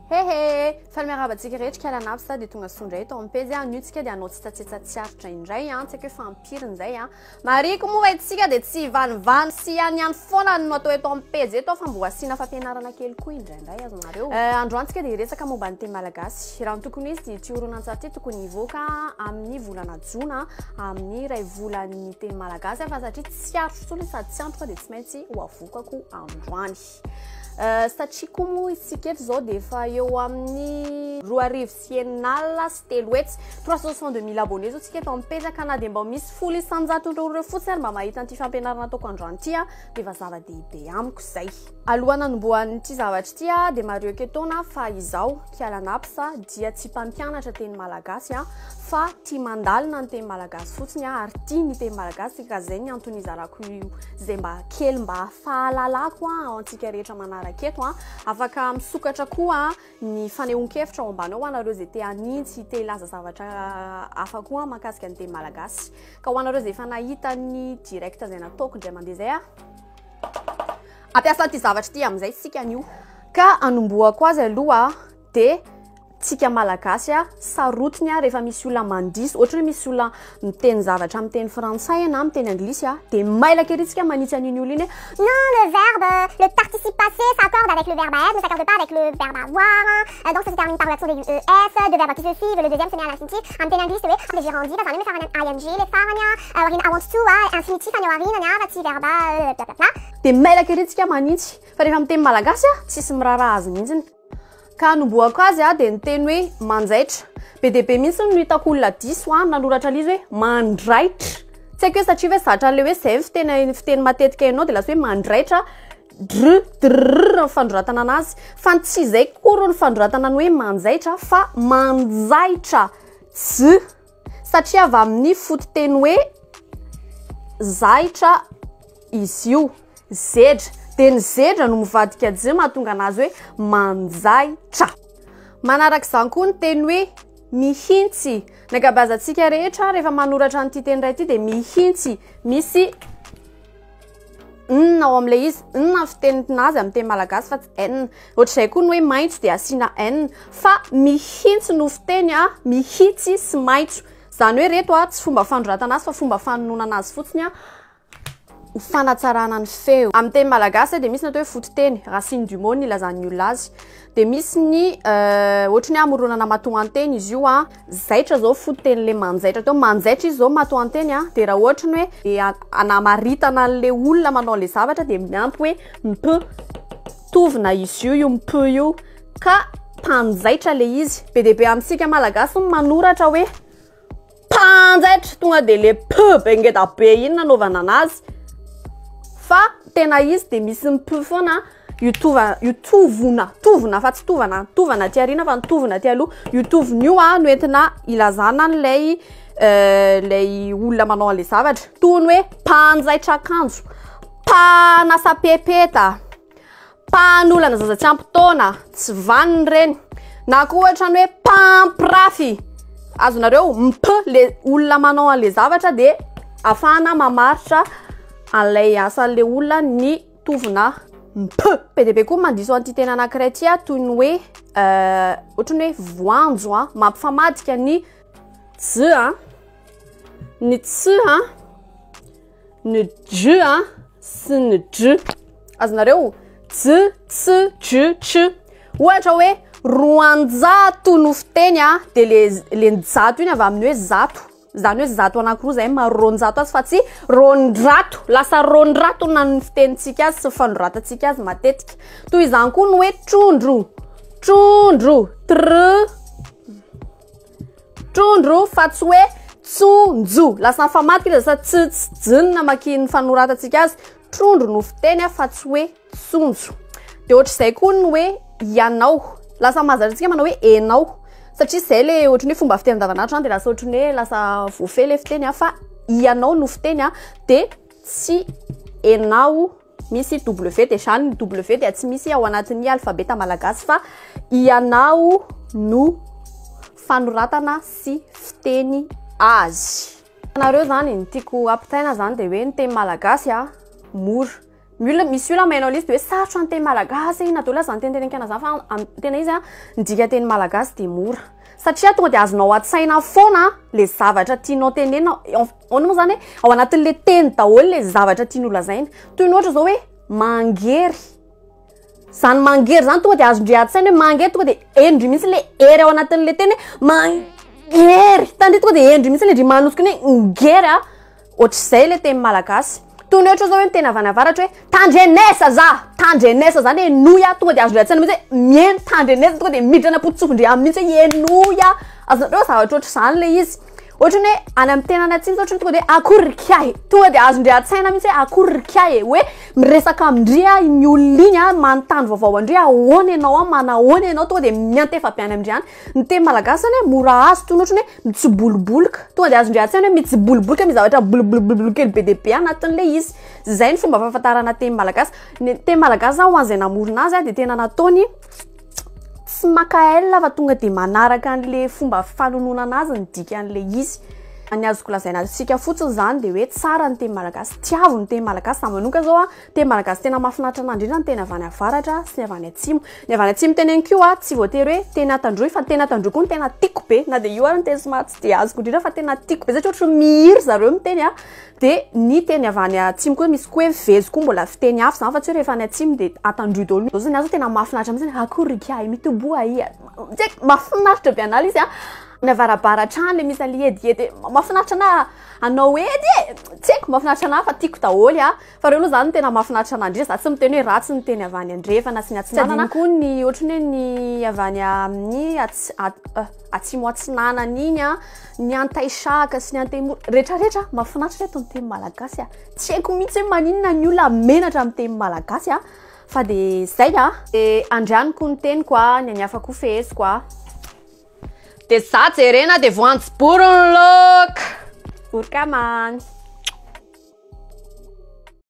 Hehe, falmiarabantsika rehetra kialan'avy dia tonga sondray eto ampeza aniotsika dia anao tsitsatsiatra indray tsy haiko hoe fampiriny zay mariko moa etsika dia tsy vanivany sy ihany foana no atao eto ampeza eto fa mbo asiana fampianarana kely koa indraindray azonareo androantsika dia resaka momba ny teny malagasy raha ny tokony izy dia tsy horonan-tsary ty tokony hivoaka amin'ny volana jona amin'ny ray volan'ny teny malagasy fa satria tsy arotro tsony sady tsy antroka dia tsy maintsy ho avokako androany satria koa moa isika eto zao dia efa eo amin'ny 2,900 sy 3 hetsy 362 000 abonnés zao tsika eto mipezaka na dia mba misy 100 ireo fotsiny ary mba mahita an'ity fampianarana ataoko androany ity dia efa zava-dehibe amiko zay. Alohan'ny hanombohan'ity zavatra ity dia mario ketona fa izaho kialan'apsa dia tsy mpampianatra teny malagasy fa tia mandalina ny teny malagasy fotsiny ary tia ny teny malagasy ka zay ny antony izarako zay mba kely mba fahalalako ao antsika rehetra manaraka eto afaka misokatra koa ny fanehoan-kevitra ao ambany ao anareo zay te hanintsy te laza zavatra hafa koa mahakasika ny teny malagasy ka ho anareo zay efa nahita ny direct zay nataoko indray mandeha zay ampiasa ty zavatra ty amin'izay sika anio ka anomboako azy aloha dia tsika malagasy sarotiny rehefa misy olona mandiso ohatra hoe misy olona miteny zavatra amin'ny teny frantsay na amin'ny teny anglisy dia mailaka ery tsika manitsy an'iny olo iny non, le verbe, le participe passé s'accorde avec le verbe à être, ne s'accorde pas avec le verbe avoir. Donc ça se termine par l'accent des ES, de verbe qui se suivent, le deuxième se met à l'infinitif. En teny anglisy hoe le gérandi, parce que ça va ing, le farania, warin I want to, infinitif anya warin anya ty verbe blablabla. dia mailaka ery tsika manitsy fa rehefa amin'ny teny malagasy tsisy miraharaha azy mihitsiny ka anomboako azy dia niteny hoe manjaitra be dia be mihitsy no hitako olona diso nanoratra lizy hoe mandraitra tsy haiko hoe satria hoe zatra le hoe zay fiteny matetika ianao dia lasa hoe mandraitra drr fandoratana anazy fa tsy zay koa ny fandoratana ny hoe manjaitra fa manjaitra j satria avy amin'ny fototeny hoe zaitra izy io zedra dia ny zedra no mivadika j mahatonga anazy hoe manjaitra manaraka izany koa ny teny hoe mihintsy ny ankabeazantsika rehetra rehefa manoratra n'ity teny iray ity dia mihintsy misy n ao amin'ilay izy n fiteninazy amin'ny teny malagasy fa tsy n ohatr'izay koa ny hoe maitso dia asiana n fa mihintsy no fiteny mihintsy sy maitso izany hoe reto tsy fomba fandoratana azy fa fomba fanonona azy fotsiny fanatsarana ny feo amin'ny teny malagasy dia misy ny atao hoe fototeny racine du mot ny ilazan'ny olona azy dia misy ny ohatra ny amoronana matoan-teny izy io zaitra zao fototeny le manjaitra teo manjaitra izy zao matoan-teny dia raha ohatra ny hoe anamaritana an'le olona manao le zavatra dia miampy hoe mp tovina izy io mp io ka mpanjaitra le izy be dia be amintsika malagasy manoratra hoe mpanjaitra tonga dia le p be ngeda be iny nanaovana anazy fa tena izy dia misy mp foana tovona fa tsy tovana ty arina fa nitovona ty aloha io tovona io no entina ilazana lay olona manao an'ilay zavatra toy ny hoe mpanjaitra akanjo mpanasapepeta mpanolana zaza tsy ampitaona tsy vaniny reny na koa ohatra ny hoe mpampirafy azonareo mp le olona manao an'ilay zavatra dia afahana mamaritra an'ilay asan'ilay olona ny tovona mp be dia be koa mandiso an'ity tena anankiray ty toy ny hoe ohatra ny hoe voanjo mampifamadika ny j ny ts ny j sy ny j azonareo j ts j ch ohatra hoe roanjato no fiteny dia le njato iny avy amin'ny hoe zato izany hoe zato anankiroa zay maronjato azy fa tsy rondrato lasa rondrato na ny fitenitsika azy sy fandoratantsika azy matetika toy izany koa ny hoe trondro trondro fa tsy hoe tsonjo lasa nifamadika lasa tsitsijinina makiny fanoratantsika azy trondro no fiteny fa tsy hoe tsonjo dia ohatr'izay koa ny hoe ianao lasa mahazatratsika manao hoe enao satria zay le ohatra ny hoe fomba fiteny andavanandro dia lasa ohatra ny hoe lasa voafehy le fiteny fa ianao no fiteny dia tsy enao misy w dia sany w dia tsy misy ao anatin'ny alfabeta malagasy fa ianao no fanoratana sy fiteny azy anareo zany ny tiako ampitaina zany dia hoe ny teny malagasy mora misy olona mainao izy de hoe sarotra ny teny malagasy na de olona zany tentenenkana zany fa tena izy ndika teny malagasy de mora satria tonga de azonao atsaina foana le zavatra tianao tenena ono moa zany ao anatin'le teny daholo le zavatra tian'olo lazaina toy ny ohatra zao hoe mangery zany mangery zany tonga de azondre atsaina hoe mangery tonga de endry mihitsy le ery ao anatin'le teny mangery tandre tonga de endry mihitsy le ndry manosika ny hoe ngery ohatr'izay le teny malagasy toy ny ohatra zao hoe miteny avy any avaratra hoe tandrenesa za tandrenesa zany enoya tonga de azondre atsaina mihitsy hoe mieny tandrenesa tonga de miditra ana potsofondre amin'ny mihitsy hoe enoya azonareo zavatra ohatra zany le izy ohatra hoe any amin'ny tenany atsiny ohatra tonga de akorikahy tonga de azondre atsaina mihitsy hoe akorikahy hoe miresaka amindria ny olona iny manontany vaovao andria ahoana ianao manahoana ianao tonga de miantefa be any amindri any ny teny malagasy zany hoe mora azo toy ny ohatra hoe mitsobolobolika tonga de azondre atsaina hoe mitsobolobolika mi zavatra bolobolobolobolo kely be de be anatin'le izy zay ny fomba fahafantarana teny malagasy ny teny malagasy zany ho an'izay namorona azy de tena nataony tsy makaela fa tonga de manaraka an'le fomba fanononana azy ny dika an'le izy ny azoko lazaina sika fotsiny zany de hoe tsara ny teny malagasy tiavo ny teny malagasy za manoka zao teny malagasy tena mahafinaritra an'azy indrindra ny teny avy any avaratra sy ny avy any atsimo ny avy any atsimo teneny koa tsy voatery hoe teny atandroy fa teny atandroy koa ny tena tiako be na de io ary ny teny somary tsy de azoko indrindra fa tena tiako be satria ohatra mihiry zareo miteny de ny teny avy any atsimo koa misy koa hoe vezo koa mbola fiteny hafa zany fa tsy hoe rehefa any atsimo de atandroy daholo zao zany azo tena mahafinaritra mihitsy akorikahy mitoboa ia mahafinaritra be an'ala izy ny avarabaratra le misy an'le ediedy mahafinaritra na anao edy tsy haiko mahafinaritra na fa tiako daholo fa reo aloha zany tena mahafinaritra ana indrindra za tsy miteny hoe ratsy ny teny avy any andrefana sy ny atsinanana koa ny ohatra ny hoe ny avy any amin'ny atsimo atsinanana iny ny antaisaka sy ny antemoro rehetrarehetra mahafinaritra eto ny teny malagasy tsy haiko mihitsy hoe maninona ny olona menatra amin'ny teny malagasy fa de zay de andrianiko ny teny koa ny hafa koa feheziko de za jerena de voanjobory ny loka orkamany